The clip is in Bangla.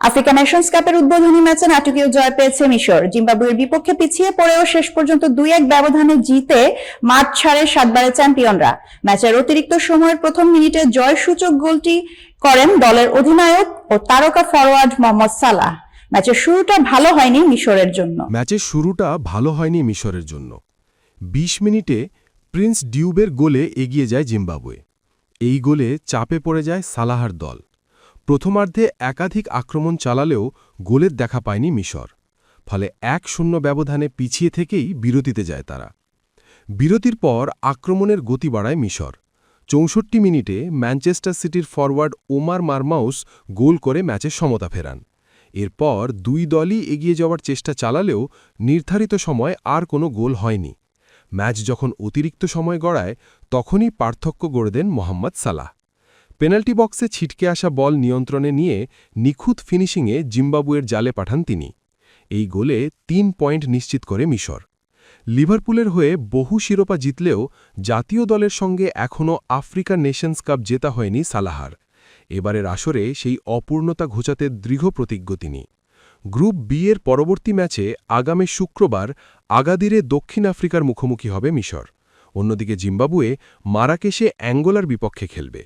আফ্রিকা নেশনস কাপের উদ্বোধনী ম্যাচে নাটকীয় জয় পেয়েছে মিশর। জিম্বাবুয়ের বিপক্ষে পিছিয়ে পড়েও শেষ পর্যন্ত 2-1 ব্যবধানে জিতে মাঠ ছাড়ে 7বারের চ্যাম্পিয়নরা। ম্যাচের অতিরিক্ত সময়ের প্রথম মিনিটে জয়সূচক গোলটি করেন দলের অধিনায়ক ও তারকা ফরোয়ার্ড মোহাম্মদ সালাহ। ম্যাচের শুরুটা ভালো হয়নি মিশরের জন্য। 20 মিনিটে প্রিন্স ডিউবের গোলে এগিয়ে যায় জিম্বাবুয়ে। এই গোলে চাপে পড়ে যায় সালাহার দল। প্রথমার্ধে একাধিক আক্রমণ চালালেও গোলের দেখা পায়নি মিশর। ফলে 1-0 ব্যবধানে পিছিয়ে থেকেই বিরতিতে যায় তারা। বিরতির পর আক্রমণের গতি বাড়ায় মিশর। 64 মিনিটে ম্যানচেস্টার সিটির ফরওয়ার্ড ওমার মারমাউস গোল করে ম্যাচের সমতা ফেরান। এরপর দুই দলই এগিয়ে যাওয়ার চেষ্টা চালালেও নির্ধারিত সময় আর কোনো গোল হয়নি। ম্যাচ যখন অতিরিক্ত সময় গড়ায় তখনই পার্থক্য গড়ে দেন মোহাম্মদ সালাহ। পেনাল্টি বক্সে ছিটকে আসা বল নিয়ন্ত্রণে নিয়ে নিখুঁত ফিনিশিংয়ে জিম্বাবুয়ের জালে পাঠান তিনি। এই গোলে 3 পয়েন্ট নিশ্চিত করে মিশর। লিভারপুলের হয়ে বহু শিরোপা জিতলেও জাতীয় দলের সঙ্গে এখনও আফ্রিকা নেশনস কাপ জেতা হয়নি সালাহার। এবারের আসরে সেই অপূর্ণতা ঘোচাতে দৃঢ় প্রতিজ্ঞ তিনি। গ্রুপ বি এর পরবর্তী ম্যাচে আগামী শুক্রবার আগাদিরে দক্ষিণ আফ্রিকার মুখোমুখি হবে মিশর। অন্যদিকে জিম্বাবুয়ে মারাকেশে অ্যাঙ্গোলার বিপক্ষে খেলবে।